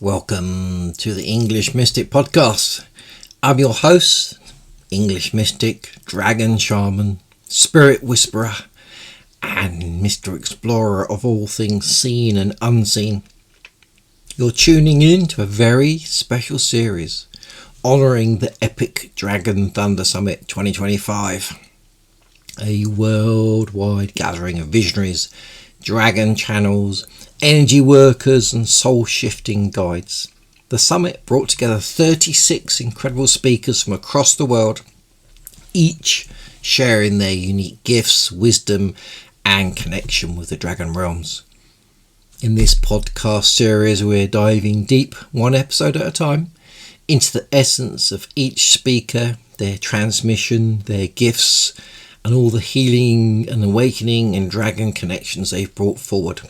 Welcome to the English Mystic Podcast. I'm your host, English Mystic, Dragon Shaman, Spirit Whisperer, and Mr. Explorer of all things seen and unseen. You're tuning in to a very special series honouring the epic Dragon Thunder Summit 2025, a worldwide gathering of visionaries, dragon channels, energy workers and soul-shifting guides. The summit brought together 36 incredible speakers from across the world, each sharing their unique gifts, wisdom and connection with the dragon realms. In this podcast series, we're diving deep, one episode at a time, into the essence of each speaker, their transmission, their gifts, and all the healing and awakening and dragon connections they've brought forward.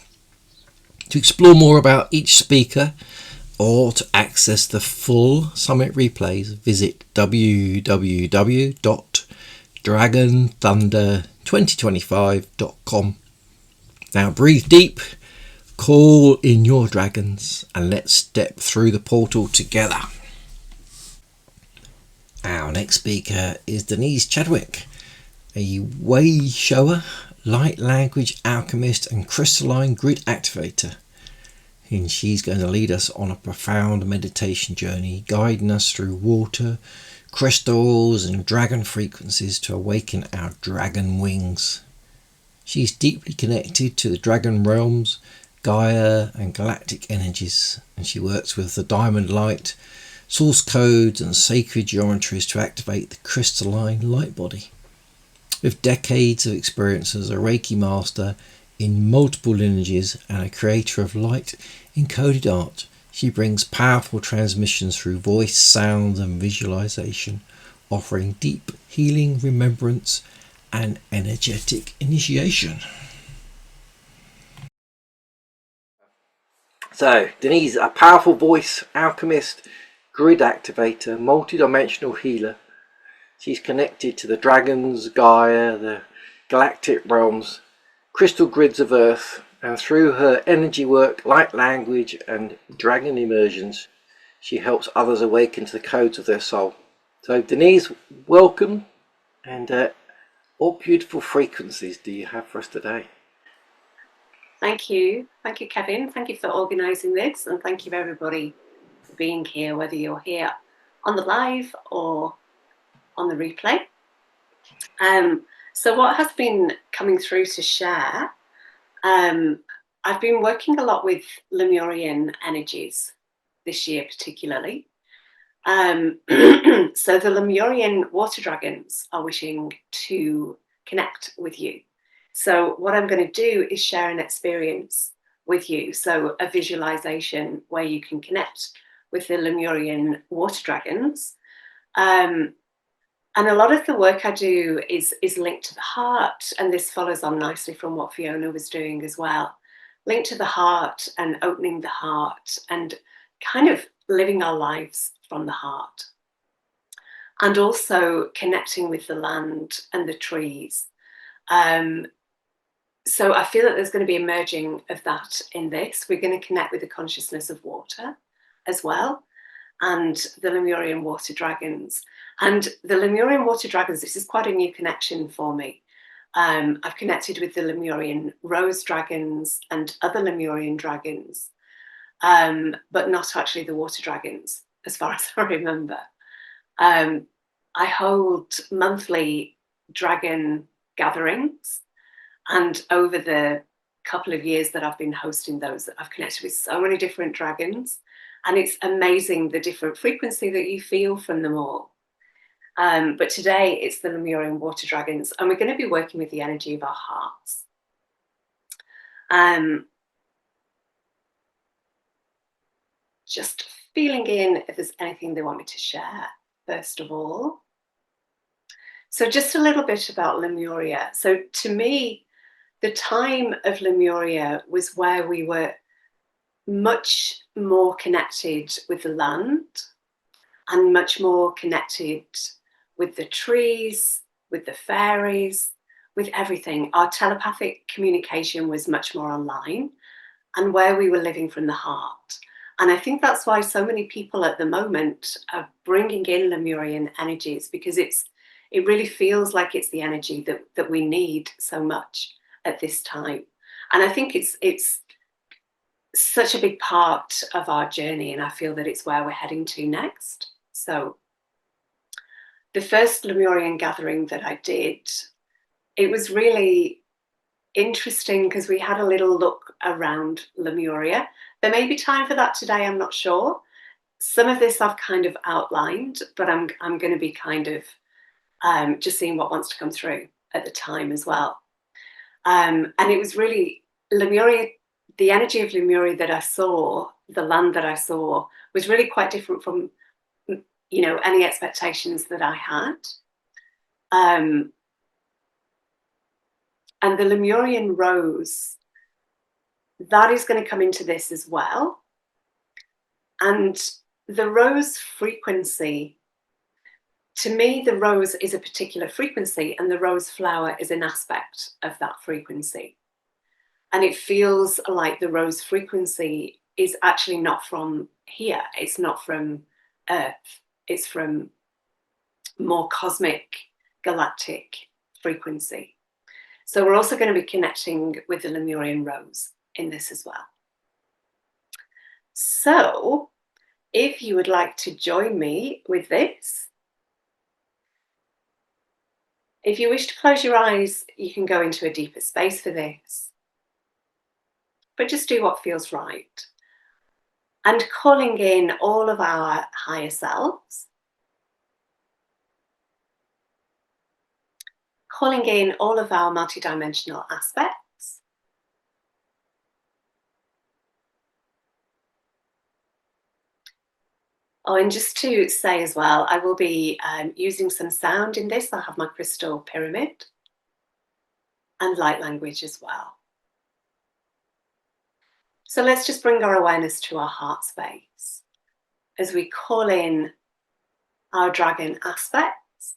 To explore more about each speaker or to access the full summit replays, visit www.dragonthunder2025.com. Now breathe deep, call in your dragons, and let's step through the portal together. Our next speaker is Denise Chadwick, a wayshower, light language alchemist and crystalline grid activator, and she's going to lead us on a profound meditation journey, guiding us through water, crystals and dragon frequencies to awaken our dragon wings. She's deeply connected to the dragon realms, Gaia and Galactic energies, and she works with the diamond light, source codes and sacred geometries to activate the crystalline light body. With decades of experience as a Reiki Master in multiple lineages and a creator of light-encoded art, she brings powerful transmissions through voice, sound and visualisation, offering deep healing, remembrance and energetic initiation. So, Denise, a powerful voice, alchemist, grid activator, multi-dimensional healer. She's connected to the dragons, Gaia, the galactic realms, crystal grids of Earth, and through her energy work, light language and dragon immersions, she helps others awaken to the codes of their soul. So Denise, welcome, and what beautiful frequencies do you have for us today? Thank you, Kevin. Thank you for organising this, and thank you everybody for being here, whether you're here on the live or on the replay. So what has been coming through to share, I've been working a lot with Lemurian energies this year particularly. So the Lemurian water dragons are wishing to connect with you. So what I'm going to do is share an experience with you. So a visualization where you can connect with the Lemurian water dragons. And a lot of the work I do is linked to the heart, and this follows on nicely from what Fiona was doing as well. Linked to the heart and opening the heart and kind of living our lives from the heart. And also connecting with the land and the trees. So I feel that there's going to be a merging of that in this. We're going to connect with the consciousness of water as well, and the Lemurian water dragons. And the Lemurian water dragons, this is quite a new connection for me. I've connected with the Lemurian rose dragons and other Lemurian dragons, but not actually the water dragons, as far as I remember. I hold monthly dragon gatherings, and over the couple of years that I've been hosting those, I've connected with so many different dragons. And it's amazing the different frequency that you feel from them all. But today it's the Lemurian water dragons, and we're going to be working with the energy of our hearts. Just feeling in if there's anything they want me to share, first of all. So just a little bit about Lemuria. So to me, the time of Lemuria was where we were much more connected with the land and much more connected with the trees, with the fairies, with everything. Our telepathic communication was much more online, and where we were living from the heart. And I think that's why so many people at the moment are bringing in Lemurian energies, because it really feels like it's the energy that we need so much at this time. And I think it's such a big part of our journey, and I feel that it's where we're heading to next. So the first Lemurian gathering that I did, it was really interesting because we had a little look around Lemuria. There may be time for that today, I'm not sure. Some of this I've kind of outlined, but I'm going to be kind of just seeing what wants to come through at the time as well. And it was really Lemuria, the energy of Lemuria that I saw, the land that I saw, was really quite different from, any expectations that I had. And the Lemurian rose, that is going to come into this as well. And the rose frequency, to me, the rose is a particular frequency, and the rose flower is an aspect of that frequency. And it feels like the rose frequency is actually not from here. It's not from Earth. It's from more cosmic, galactic frequency. So we're also going to be connecting with the Lemurian rose in this as well. So if you would like to join me with this, if you wish to close your eyes, you can go into a deeper space for this. But just do what feels right. And calling in all of our higher selves. Calling in all of our multidimensional aspects. Oh, and just to say as well, I will be using some sound in this. I'll have my crystal pyramid and light language as well. So let's just bring our awareness to our heart space as we call in our dragon aspects.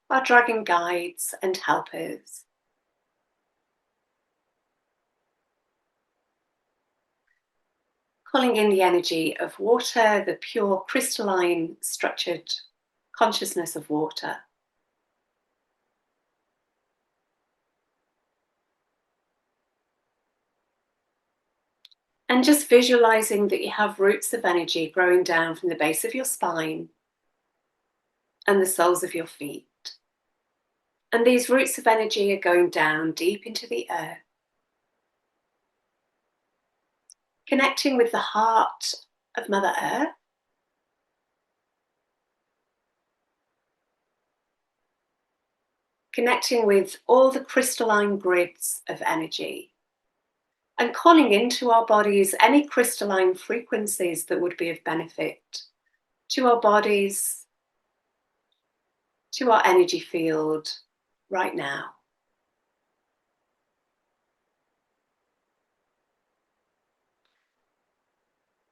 Our dragon guides and helpers. Calling in the energy of water, the pure crystalline structured consciousness of water. And just visualizing that you have roots of energy growing down from the base of your spine and the soles of your feet. And these roots of energy are going down deep into the earth, connecting with the heart of Mother Earth. Connecting with all the crystalline grids of energy. And calling into our bodies any crystalline frequencies that would be of benefit to our bodies, to our energy field right now.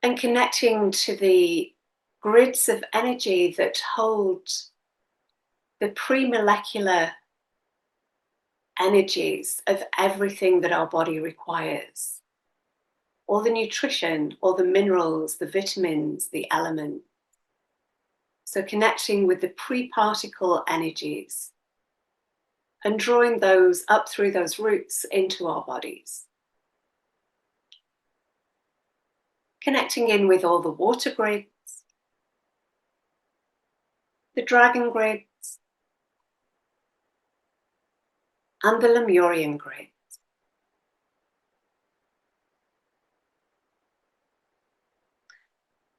And connecting to the grids of energy that hold the pre-molecular energies of everything that our body requires. All the nutrition, all the minerals, the vitamins, the elements. So connecting with the pre-particle energies and drawing those up through those roots into our bodies. Connecting in with all the water grids, the dragon grids, and the Lemurian grids.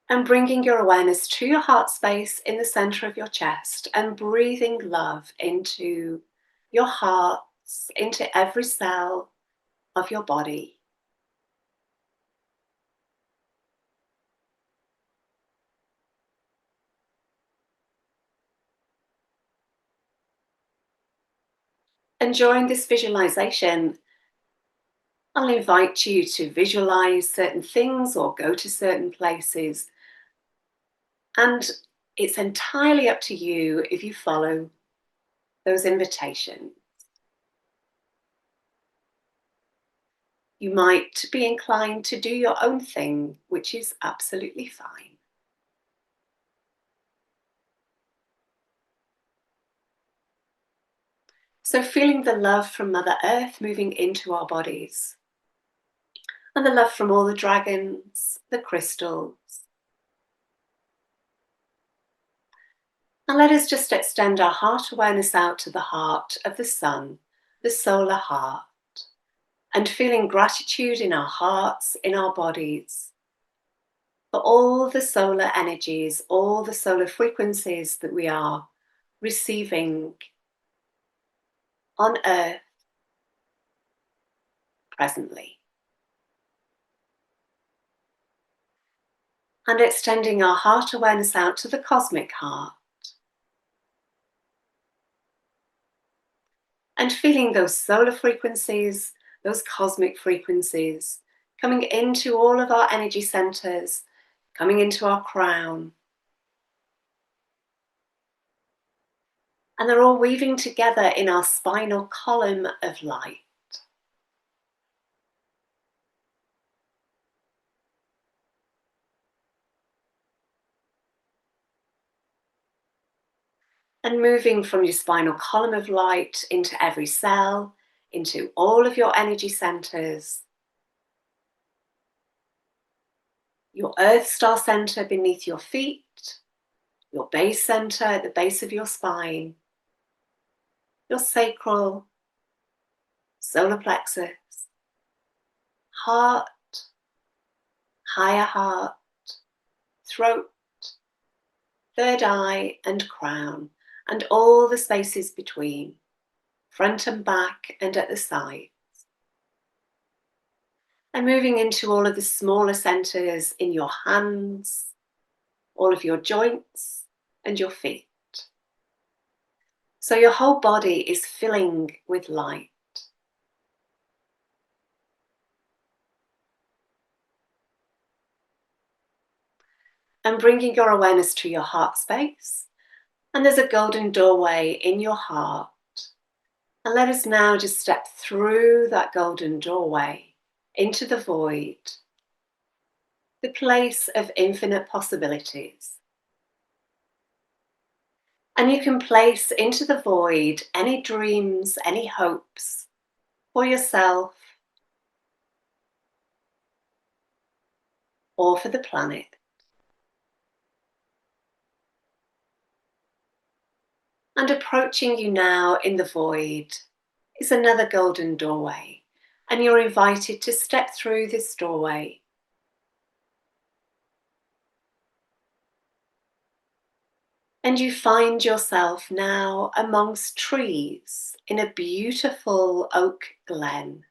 And bringing your awareness to your heart space in the center of your chest and breathing love into your hearts, into every cell of your body. And during this visualization, I'll invite you to visualize certain things or go to certain places. And it's entirely up to you if you follow those invitations. You might be inclined to do your own thing, which is absolutely fine. So feeling the love from Mother Earth moving into our bodies, and the love from all the dragons, the crystals. And let us just extend our heart awareness out to the heart of the sun, the solar heart, and feeling gratitude in our hearts, in our bodies, for all the solar energies, all the solar frequencies that we are receiving on Earth presently. And extending our heart awareness out to the cosmic heart. And feeling those solar frequencies, those cosmic frequencies, coming into all of our energy centers, coming into our crown. And they're all weaving together in our spinal column of light. And moving from your spinal column of light into every cell, into all of your energy centers. Your Earth Star center beneath your feet, your base center at the base of your spine, your sacral, solar plexus, heart, higher heart, throat, third eye and crown, and all the spaces between, front and back and at the sides. And moving into all of the smaller centers in your hands, all of your joints and your feet. So your whole body is filling with light. And bringing your awareness to your heart space. And there's a golden doorway in your heart. And let us now just step through that golden doorway into the void, the place of infinite possibilities. And you can place into the void any dreams, any hopes for yourself or for the planet. And approaching you now in the void is another golden doorway. And you're invited to step through this doorway. And you find yourself now amongst trees in a beautiful oak glen,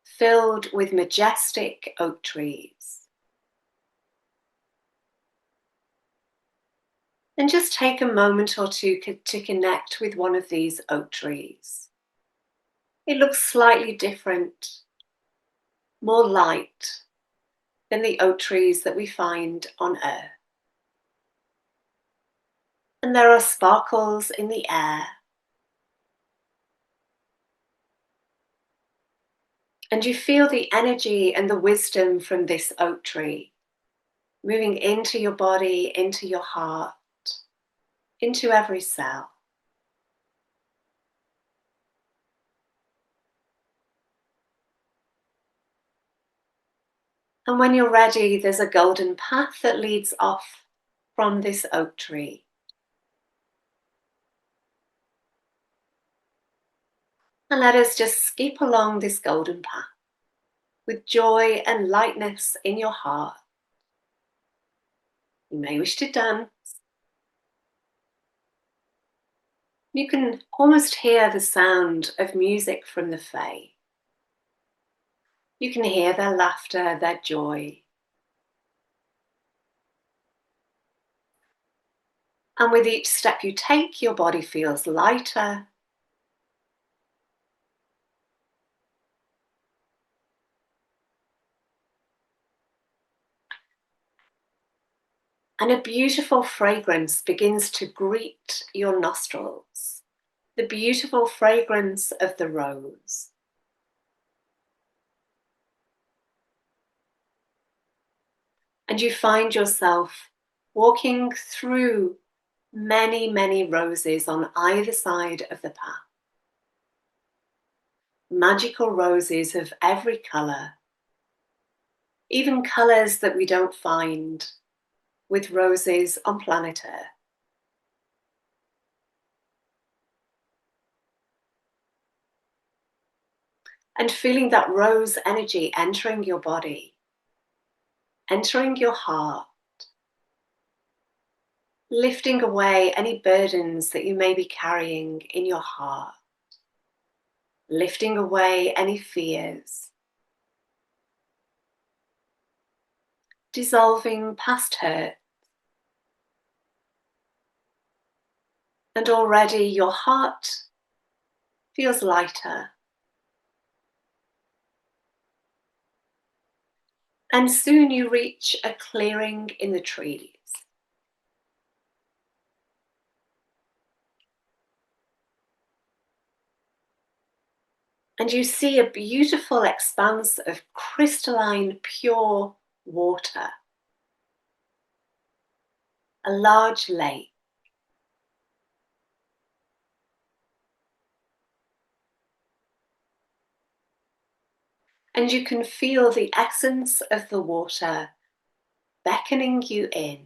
filled with majestic oak trees. And just take a moment or two to connect with one of these oak trees. It looks slightly different, more light than the oak trees that we find on Earth. And there are sparkles in the air. And you feel the energy and the wisdom from this oak tree moving into your body, into your heart, into every cell. And when you're ready, there's a golden path that leads off from this oak tree. And let us just skip along this golden path with joy and lightness in your heart. You may wish to dance. You can almost hear the sound of music from the Fae. You can hear their laughter, their joy. And with each step you take, your body feels lighter. And a beautiful fragrance begins to greet your nostrils. The beautiful fragrance of the rose. And you find yourself walking through many, many roses on either side of the path. Magical roses of every colour, even colours that we don't find with roses on planet Earth. And feeling that rose energy entering your body, entering your heart, lifting away any burdens that you may be carrying in your heart, lifting away any fears, dissolving past hurt. And already your heart feels lighter. And soon you reach a clearing in the trees. And you see a beautiful expanse of crystalline, pure water. A large lake. And you can feel the essence of the water beckoning you in.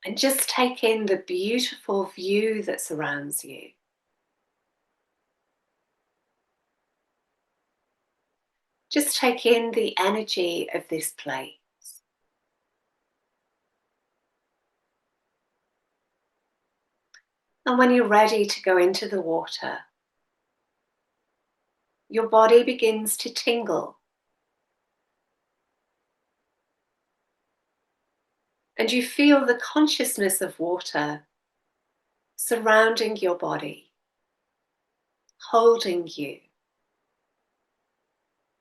And just take in the beautiful view that surrounds you. Just take in the energy of this place. And when you're ready to go into the water, your body begins to tingle. And you feel the consciousness of water surrounding your body, holding you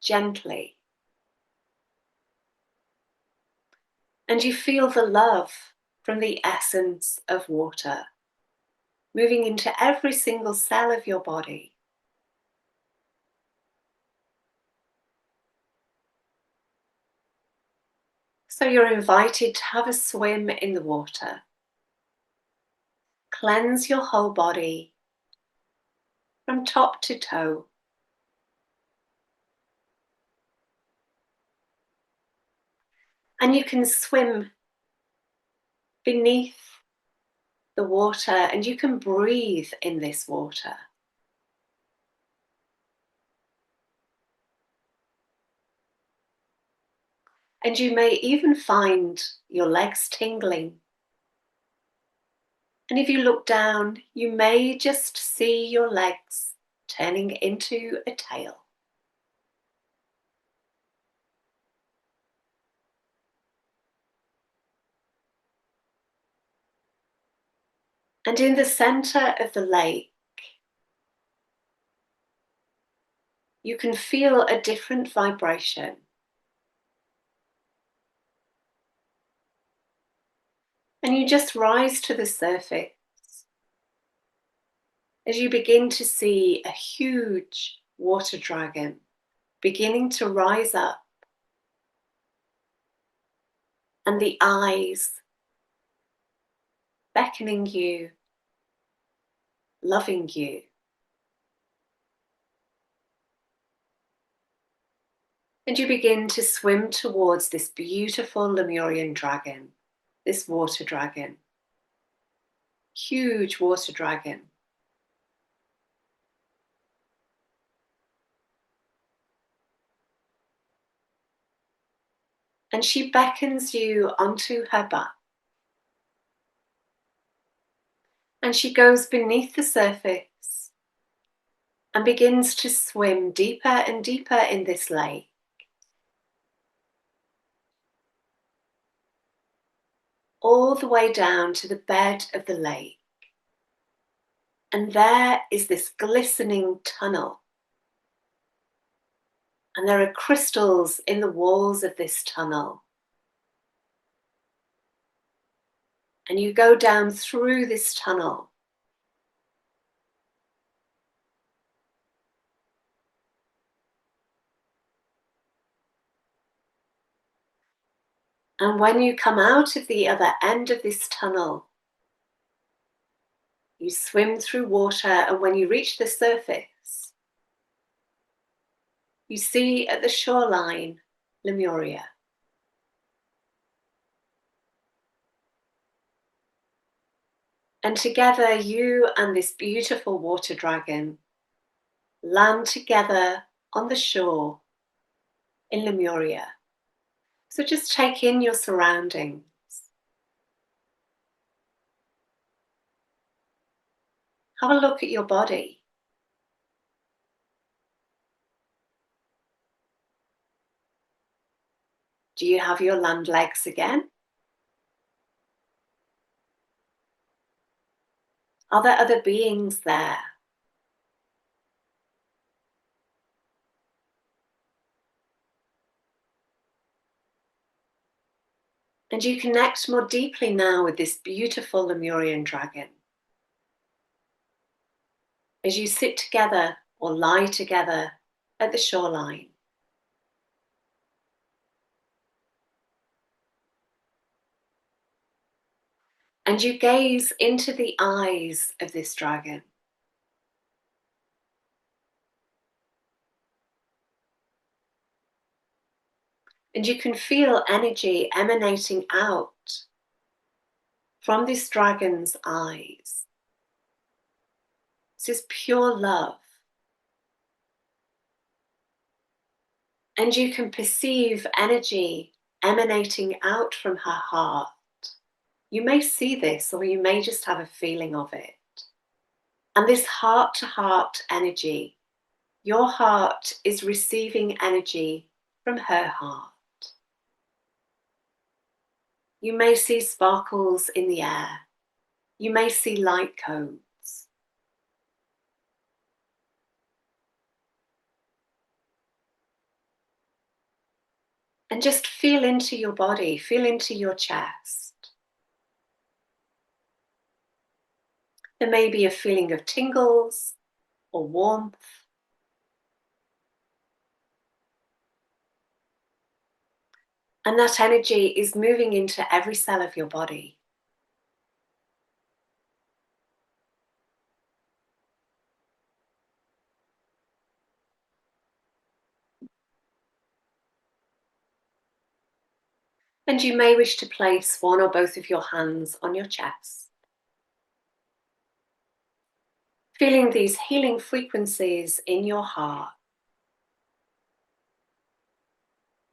gently. And you feel the love from the essence of water moving into every single cell of your body. So you're invited to have a swim in the water. Cleanse your whole body from top to toe. And you can swim beneath the water and you can breathe in this water. And you may even find your legs tingling. And if you look down, you may just see your legs turning into a tail. And in the center of the lake, you can feel a different vibration. And you just rise to the surface as you begin to see a huge water dragon beginning to rise up, and the eyes beckoning you, loving you. And you begin to swim towards this beautiful Lemurian dragon, this water dragon, huge water dragon. And she beckons you onto her back. And she goes beneath the surface and begins to swim deeper and deeper in this lake. All the way down to the bed of the lake. And there is this glistening tunnel. And there are crystals in the walls of this tunnel. And you go down through this tunnel. And when you come out of the other end of this tunnel, you swim through water, and when you reach the surface, you see at the shoreline Lemuria. And together, you and this beautiful water dragon land together on the shore in Lemuria. So just take in your surroundings. Have a look at your body. Do you have your land legs again? Are there other beings there? And you connect more deeply now with this beautiful Lemurian dragon. As you sit together or lie together at the shoreline. And you gaze into the eyes of this dragon. And you can feel energy emanating out from this dragon's eyes. This is pure love. And you can perceive energy emanating out from her heart. You may see this, or you may just have a feeling of it. And this heart-to-heart energy, your heart is receiving energy from her heart. You may see sparkles in the air. You may see light codes. And just feel into your body, feel into your chest. There may be a feeling of tingles or warmth. And that energy is moving into every cell of your body. And you may wish to place one or both of your hands on your chest. Feeling these healing frequencies in your heart.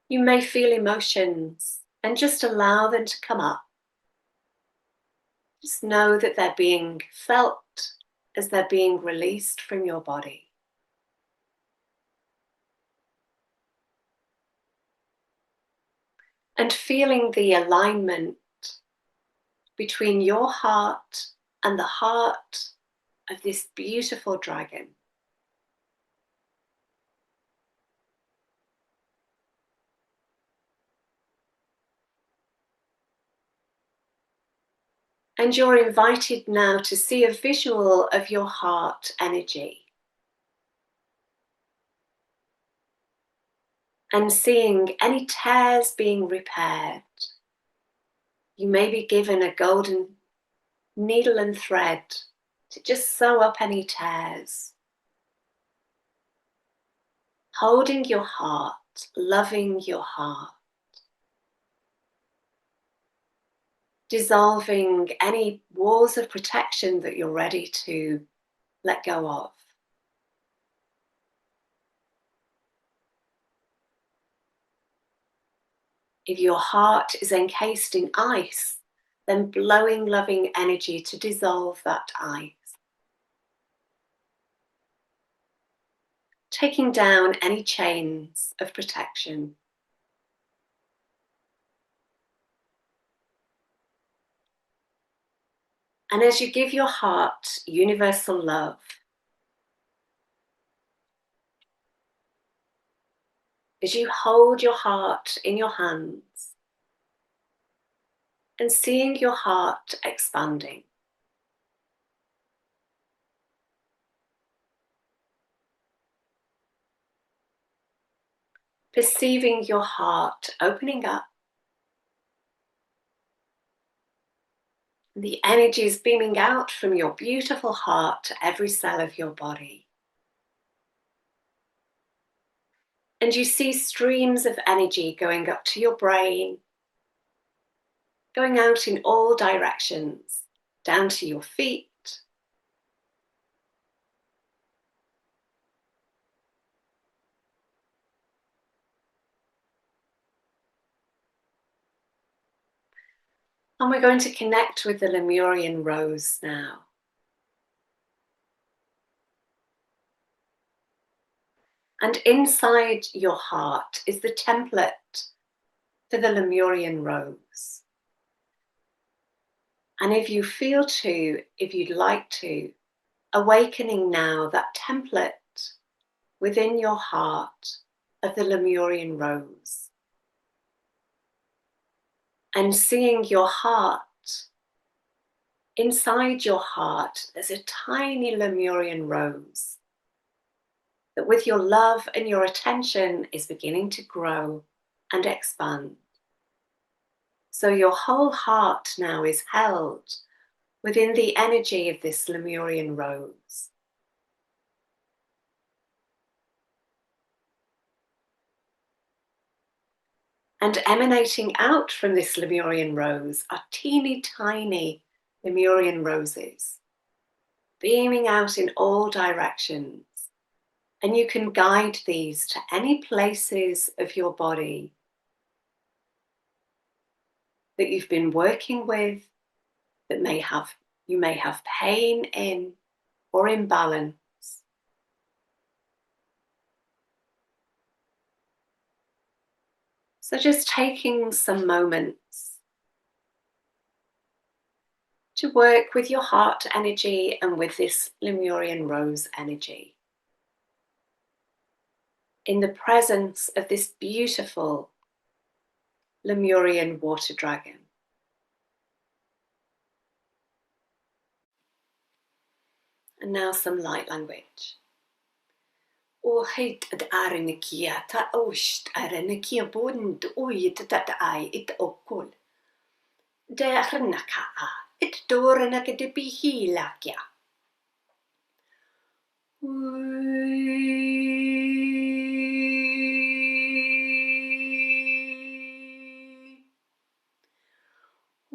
You may feel emotions and just allow them to come up. Just know that they're being felt as they're being released from your body. And feeling the alignment between your heart and the heart of this beautiful dragon. And you're invited now to see a visual of your heart energy. And seeing any tears being repaired. You may be given a golden needle and thread to just sew up any tears. Holding your heart, loving your heart. Dissolving any walls of protection that you're ready to let go of. If your heart is encased in ice, then blowing loving energy to dissolve that ice. Taking down any chains of protection. And as you give your heart universal love, as you hold your heart in your hands and seeing your heart expanding, perceiving your heart opening up The energy is beaming out from your beautiful heart to every cell of your body. And you see streams of energy going up to your brain, going out in all directions, down to your feet, and we're going to connect with the Lemurian rose now. And inside your heart is the template for the Lemurian rose. And if you feel to, if you'd like to, awakening now that template within your heart of the Lemurian rose. And seeing your heart, inside your heart, there's a tiny Lemurian rose that with your love and your attention is beginning to grow and expand. So your whole heart now is held within the energy of this Lemurian rose. And emanating out from this Lemurian rose are teeny tiny Lemurian roses, beaming out in all directions. And you can guide these to any places of your body that you've been working with, that you may have pain in or imbalance. So just taking some moments to work with your heart energy and with this Lemurian rose energy, in the presence of this beautiful Lemurian water dragon. And now some light language. O heit ad arenikia ta ost arenikia bond oit dat ai it okol. De hrnaka a it dorenaka de bihilakia.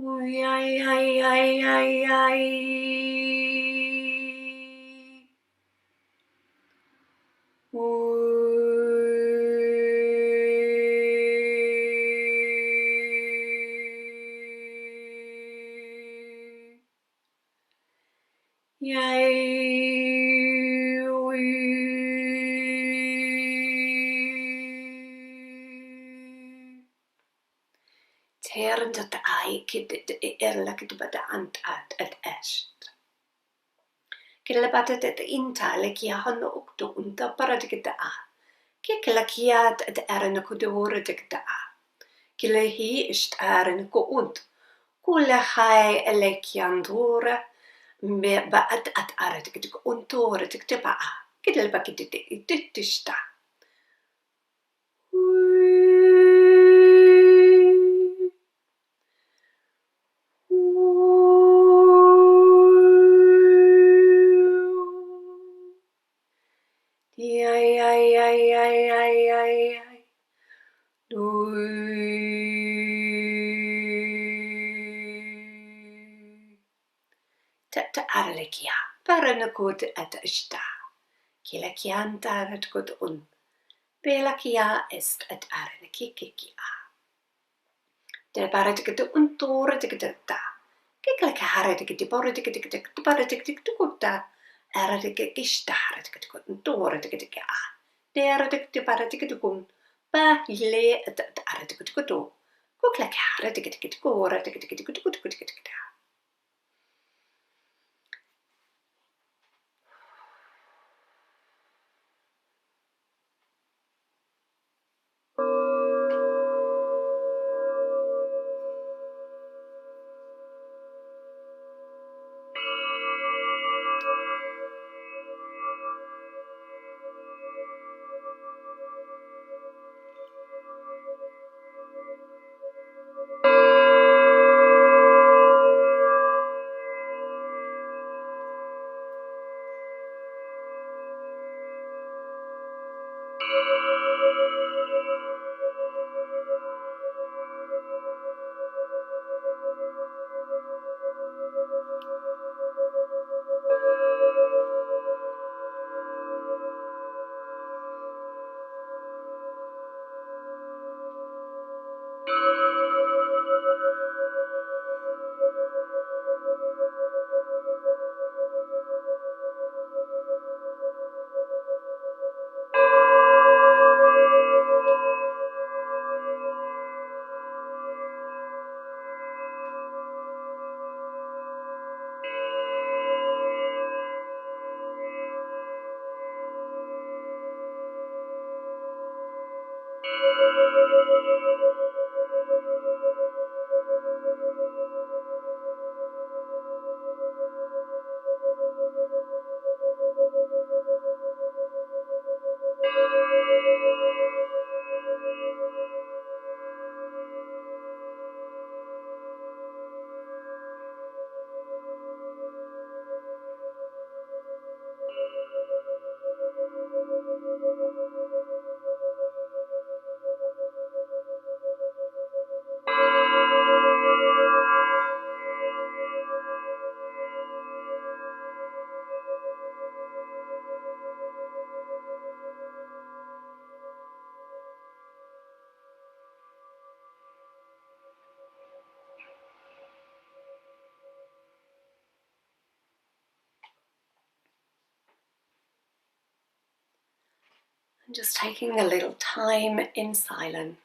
Ay ay ay ay ay. Tern dat ai kid erlak bada ant at est. Killa bada det intale kia han okto unta paradigda a. Kikla kiat at erna kudore digda a. Killa hi ist erna ko und. Kulla hai elekiandora me ba at aradig untore digda ba a. Killa ba kid ditista. Ta arlekia, paranakut at ishta. Kilakianta at good un. Belakia est at arnekikia. De baratikata untora tikata. Kiklakara tikitibora tikitibara tikitukuta. Aratikistara tikitukuntora tikitika. Dera tikitibara tikitukun. Ba le at aratikitukuto. Kuklakara tikitikora tikitikutukutukita. And just taking a little time in silence.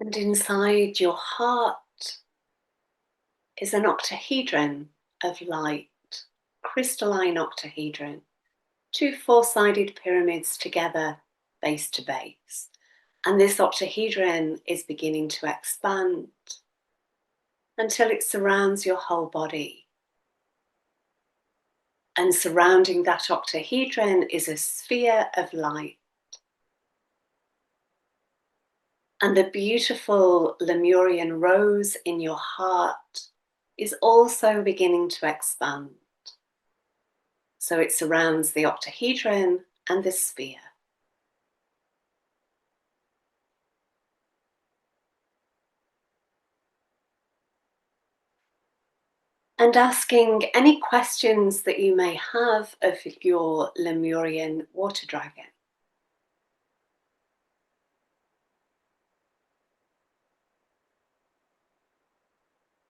And inside your heart is an octahedron of light, crystalline octahedron, two four-sided pyramids together, base to base. And this octahedron is beginning to expand until it surrounds your whole body. And surrounding that octahedron is a sphere of light. And the beautiful Lemurian rose in your heart is also beginning to expand. So it surrounds the octahedron and the sphere. And asking any questions that you may have of your Lemurian water dragon.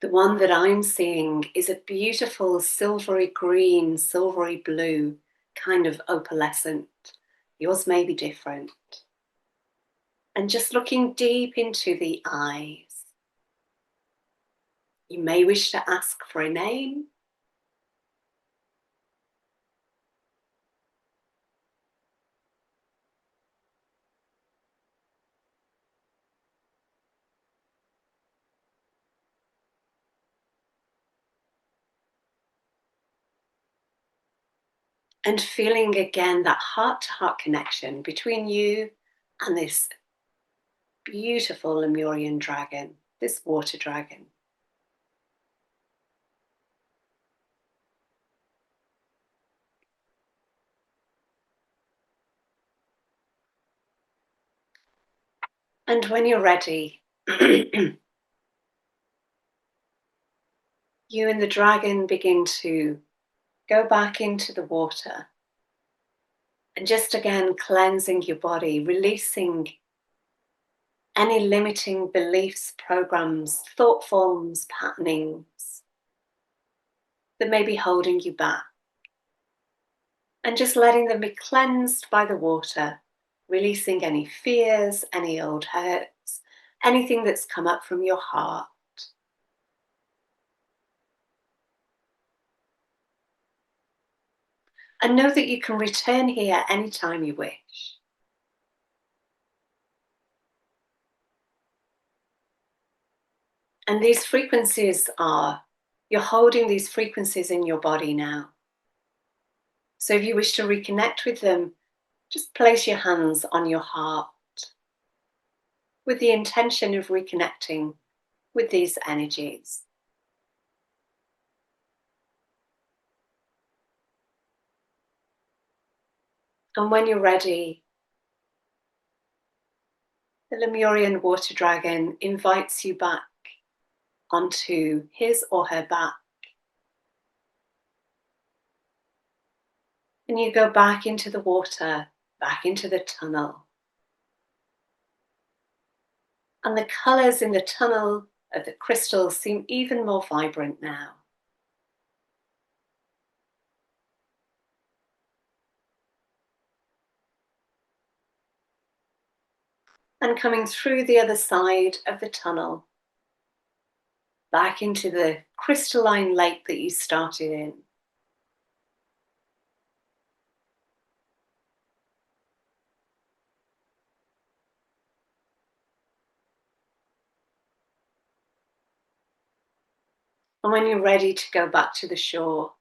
The one that I'm seeing is a beautiful silvery green, silvery blue, kind of opalescent. Yours may be different. And just looking deep into the eyes. You may wish to ask for a name. And feeling again that heart-to-heart connection between you and this beautiful Lemurian dragon, this water dragon. And when you're ready, you and the dragon begin to go back into the water. And just again, cleansing your body, releasing any limiting beliefs, programs, thought forms, patternings that may be holding you back. And just letting them be cleansed by the water, releasing any fears, any old hurts, anything that's come up from your heart. And know that you can return here anytime you wish. And these frequencies you're holding these frequencies in your body now. So if you wish to reconnect with them, just place your hands on your heart with the intention of reconnecting with these energies. And when you're ready, the Lemurian water dragon invites you back onto his or her back. And you go back into the water, back into the tunnel. And the colours in the tunnel of the crystals seem even more vibrant now. And coming through the other side of the tunnel, back into the crystalline lake that you started in. And when you're ready to go back to the shore,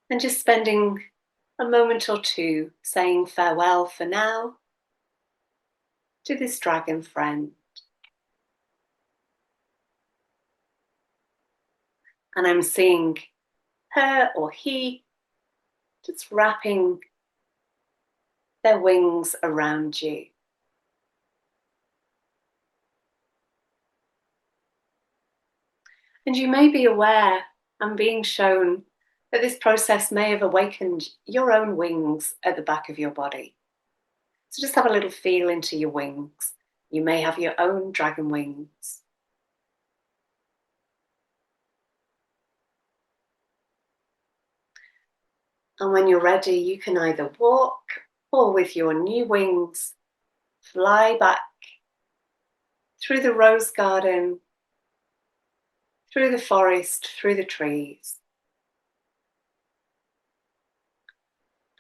and just spending a moment or two saying farewell for now to this dragon friend. And I'm seeing her or he just wrapping their wings around you. And you may be aware and being shown that this process may have awakened your own wings at the back of your body. So just have a little feel into your wings. You may have your own dragon wings. And when you're ready, you can either walk or with your new wings, fly back through the rose garden, through the forest, through the trees.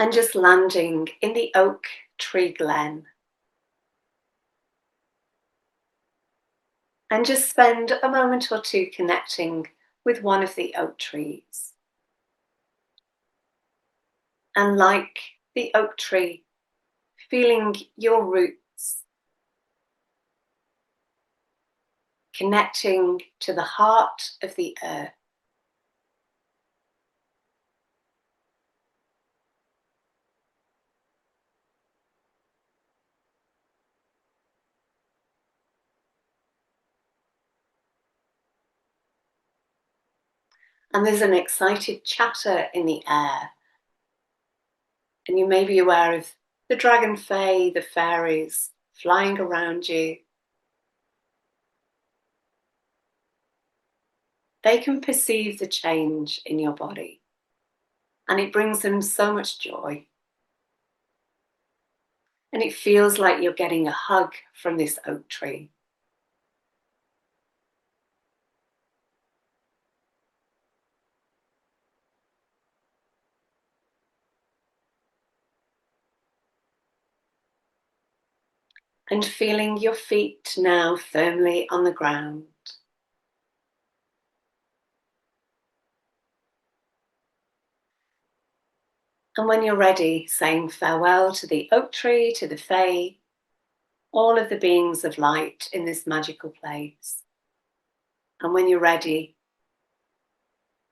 And just landing in the oak tree glen. And just spend a moment or two connecting with one of the oak trees. And like the oak tree, feeling your roots, connecting to the heart of the earth. And there's an excited chatter in the air. And you may be aware of the dragon fae, the fairies flying around you. They can perceive the change in your body, and it brings them so much joy. And it feels like you're getting a hug from this oak tree. And feeling your feet now firmly on the ground. And when you're ready, saying farewell to the oak tree, to the fae, all of the beings of light in this magical place. And when you're ready,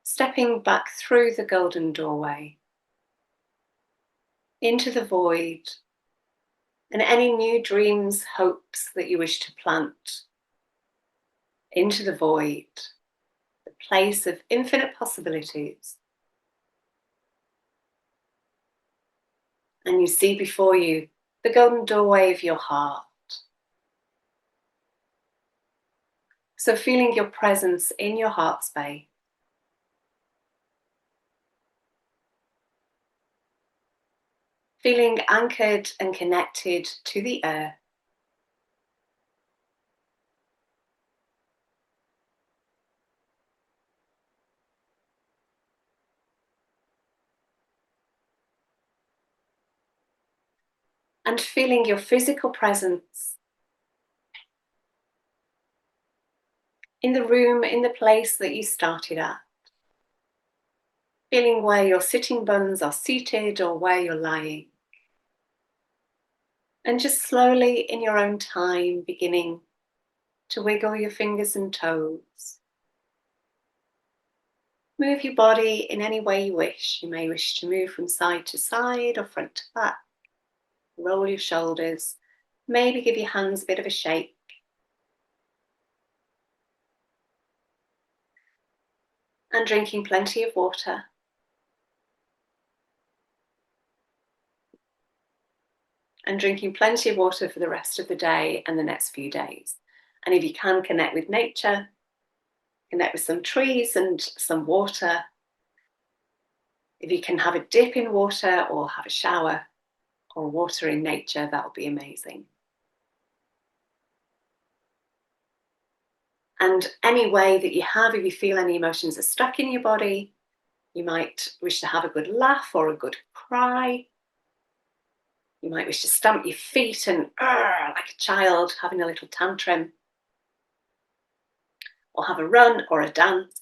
stepping back through the golden doorway, into the void, and any new dreams, hopes that you wish to plant into the void, the place of infinite possibilities. And you see before you the golden doorway of your heart. So feeling your presence in your heart space. Feeling anchored and connected to the earth. And feeling your physical presence in the room, in the place that you started at. Feeling where your sitting bones are seated or where you're lying. And just slowly in your own time beginning to wiggle your fingers and toes. Move your body in any way you wish. You may wish to move from side to side or front to back. Roll your shoulders. Maybe give your hands a bit of a shake. And drinking plenty of water. And drinking plenty of water for the rest of the day and the next few days. And if you can, connect with nature, connect with some trees and some water. If you can have a dip in water or have a shower or water in nature, that would be amazing. And any way that you have, if you feel any emotions are stuck in your body, you might wish to have a good laugh or a good cry. You might wish to stamp your feet and like a child having a little tantrum. Or have a run or a dance.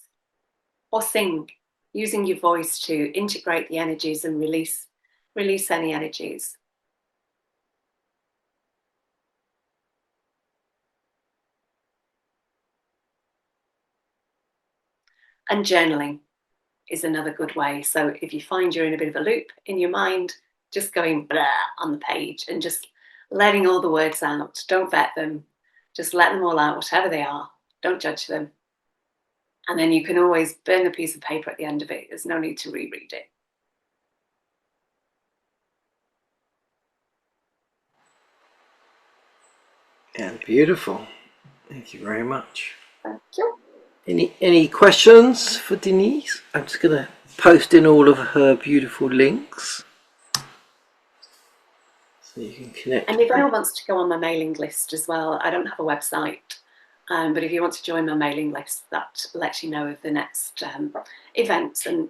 Or sing, using your voice to integrate the energies and release any energies. And journaling is another good way. So if you find you're in a bit of a loop in your mind, just going blah on the page and just letting all the words out. Don't vet them. Just let them all out, whatever they are. Don't judge them. And then you can always burn the piece of paper at the end of it. There's no need to reread it. Yeah, beautiful. Thank you very much. Thank you. Any questions for Denise? I'm just going to post in all of her beautiful links so you can connect. And if anyone wants to go on my mailing list as well, I don't have a website, but if you want to join my mailing list, that lets you know of the next events, and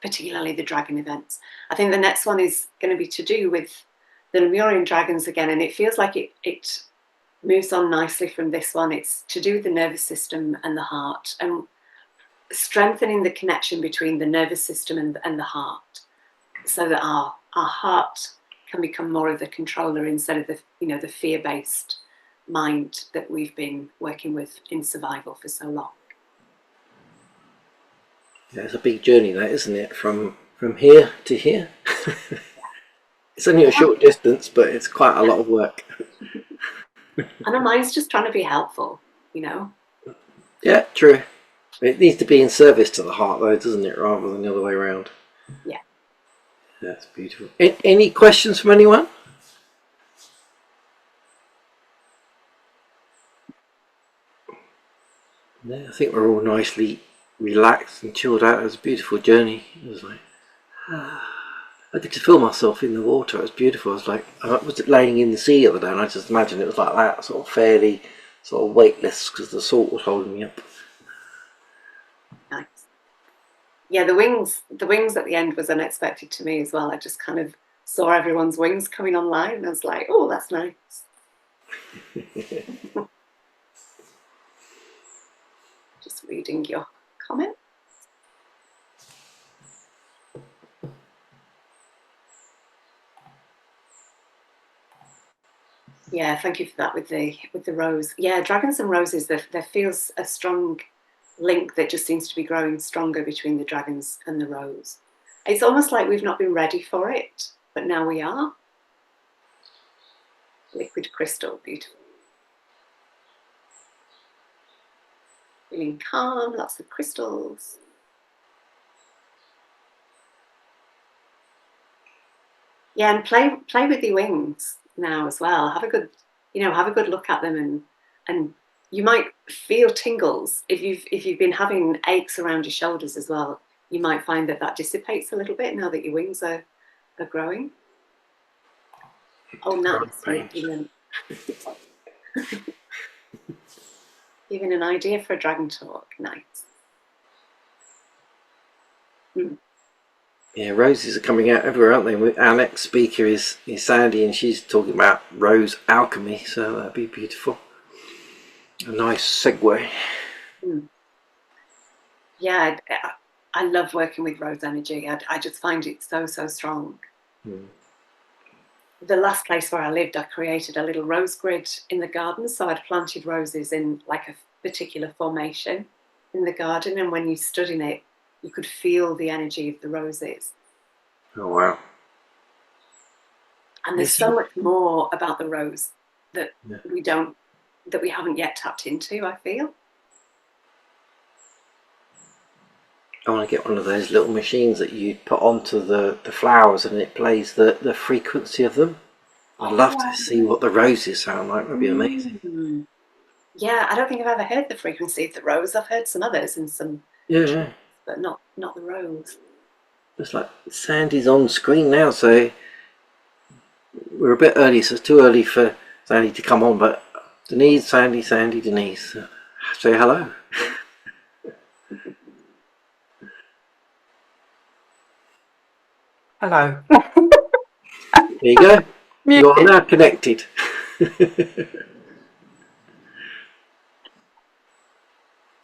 particularly the dragon events. I think the next one is going to be to do with the Lemurian dragons again, and it feels like it moves on nicely from this one. It's to do with the nervous system and the heart, and strengthening the connection between the nervous system and the heart, so that our heart can become more of the controller instead of the fear-based mind that we've been working with in survival for so long. Yeah, it's a big journey, that, isn't it? From here to here. It's only a short distance, but it's quite a lot of work. And our mind's just trying to be helpful, you know. Yeah, true. It needs to be in service to the heart, though, doesn't it, rather than the other way around? Yeah. That's beautiful. Any questions from anyone? No, I think we're all nicely relaxed and chilled out. It was a beautiful journey. It was like, I could just feel myself in the water. It was beautiful. I was like, I was laying in the sea the other day, and I just imagined it was like that, sort of fairly, sort of weightless, because the salt was holding me up. Nice. Yeah, the wings at the end was unexpected to me as well. I just kind of saw everyone's wings coming online, and I was like, oh, that's nice. Just reading your comment. Yeah, thank you for that with the rose. Yeah, dragons and roses, there feels a strong link that just seems to be growing stronger between the dragons and the rose. It's almost like we've not been ready for it, but now we are. Liquid crystal, beautiful. Feeling calm, lots of crystals. Yeah, and play with your wings now as well. Have a good look at them, and you might feel tingles if you've been having aches around your shoulders as well. You might find that dissipates a little bit now that your wings are growing. Oh, nice! Even an idea for a dragon talk. Nice. Yeah, roses are coming out everywhere, aren't they? Our next speaker is Sandy, and she's talking about rose alchemy, so that'd be beautiful. A nice segue. Yeah, I love working with rose energy. I just find it so strong. The last place where I lived, I created a little rose grid in the garden. So I'd planted roses in like a particular formation in the garden, and when you stood in it, you could feel the energy of the roses. Oh, wow. And there's so much more about the rose that we haven't yet tapped into, I feel. I want to get one of those little machines that you put onto the flowers and it plays the frequency of them. I'd love to see what the roses sound like. That'd be amazing. Yeah, I don't think I've ever heard the frequency of the rose. I've heard some others and some, but not the rose. It's like Sandy's on screen now, so we're a bit early, so it's too early for Sandy to come on. But Denise, Sandy, Denise, say hello. Hello. There you go. You are now connected.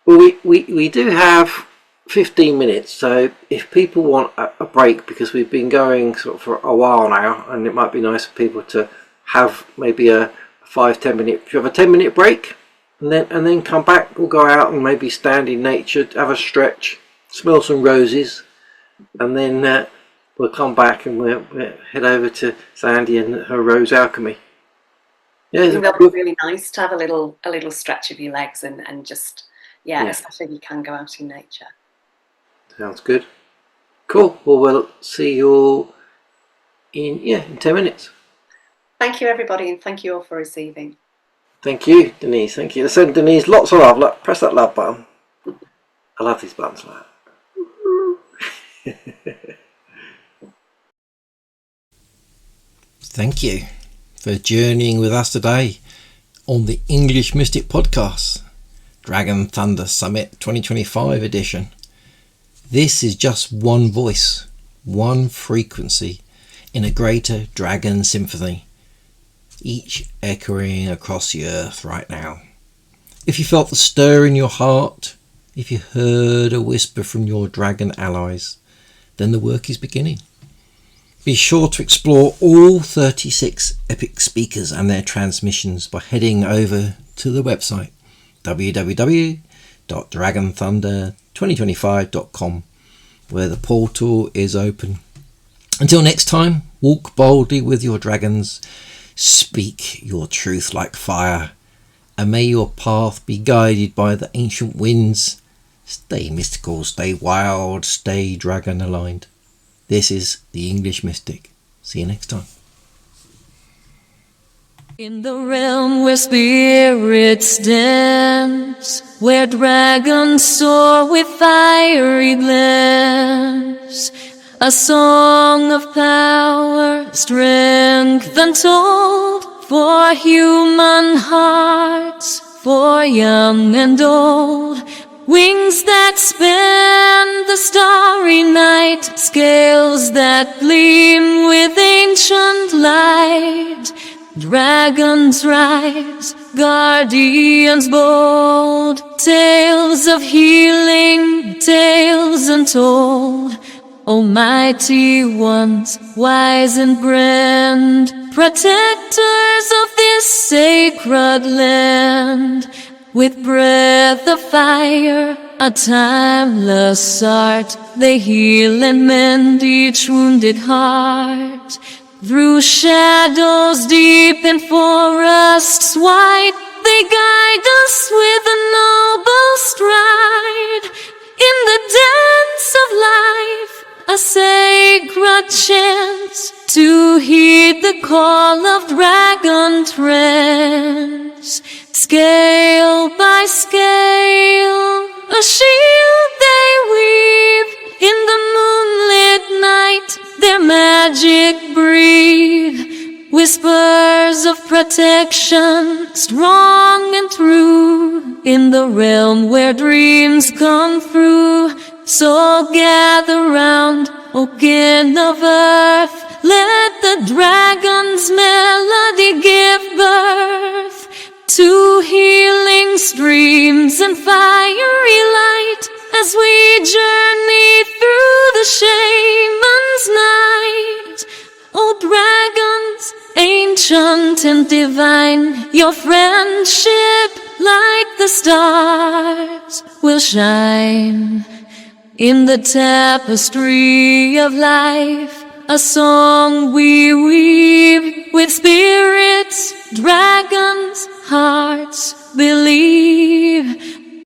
Well, we do have 15 minutes, so if people want a break, because we've been going sort of for a while now, and it might be nice for people to have maybe a 5-10 minute. If you have a 10-minute break, and then come back, we'll go out and maybe stand in nature, have a stretch, smell some roses, and then we'll come back and we'll head over to Sandy and her rose alchemy. Yeah, I think that'd be really nice to have a little stretch of your legs and just especially if you can go out in nature. Sounds good. Cool. Well, we'll see you all in 10 minutes. Thank you, everybody, and thank you all for receiving. Thank you, Denise. Thank you. Send Denise lots of love. Look, press that love button. I love these buttons like that. Thank you for journeying with us today on the English Mystic Podcast, Dragon Thunder Summit 2025 edition. This is just one voice, one frequency in a greater dragon symphony, each echoing across the earth right now. If you felt the stir in your heart, if you heard a whisper from your dragon allies, then the work is beginning. Be sure to explore all 36 epic speakers and their transmissions by heading over to the website www.dragonthunder2025.com, where the portal is open. Until next time, walk boldly with your dragons, speak your truth like fire, and may your path be guided by the ancient winds. Stay mystical, stay wild, stay dragon aligned. This is the English Mystic. See you next time. In the realm where spirits dance, where dragons soar with fiery glance, a song of power, strength untold, for human hearts, for young and old. Wings that span the starry night, scales that gleam with ancient light. Dragons rise, guardians bold, tales of healing, tales untold. Almighty ones, wise and grand, protectors of this sacred land. With breath of fire, a timeless art, they heal and mend each wounded heart. Through shadows deep and forests wide, they guide us with a noble stride. In the dance of life, a sacred chant to heed the call of dragon trance. Scale by scale, a shield they weave. In the moonlit night, their magic breathe. Whispers of protection, strong and true, in the realm where dreams come through. So gather round, O kin of earth, let the dragon's melody give birth to healing streams and fiery light as we journey through the shaman's night. O dragons, ancient and divine, your friendship like the stars will shine. In the tapestry of life, a song we weave with spirits, dragons, hearts believe.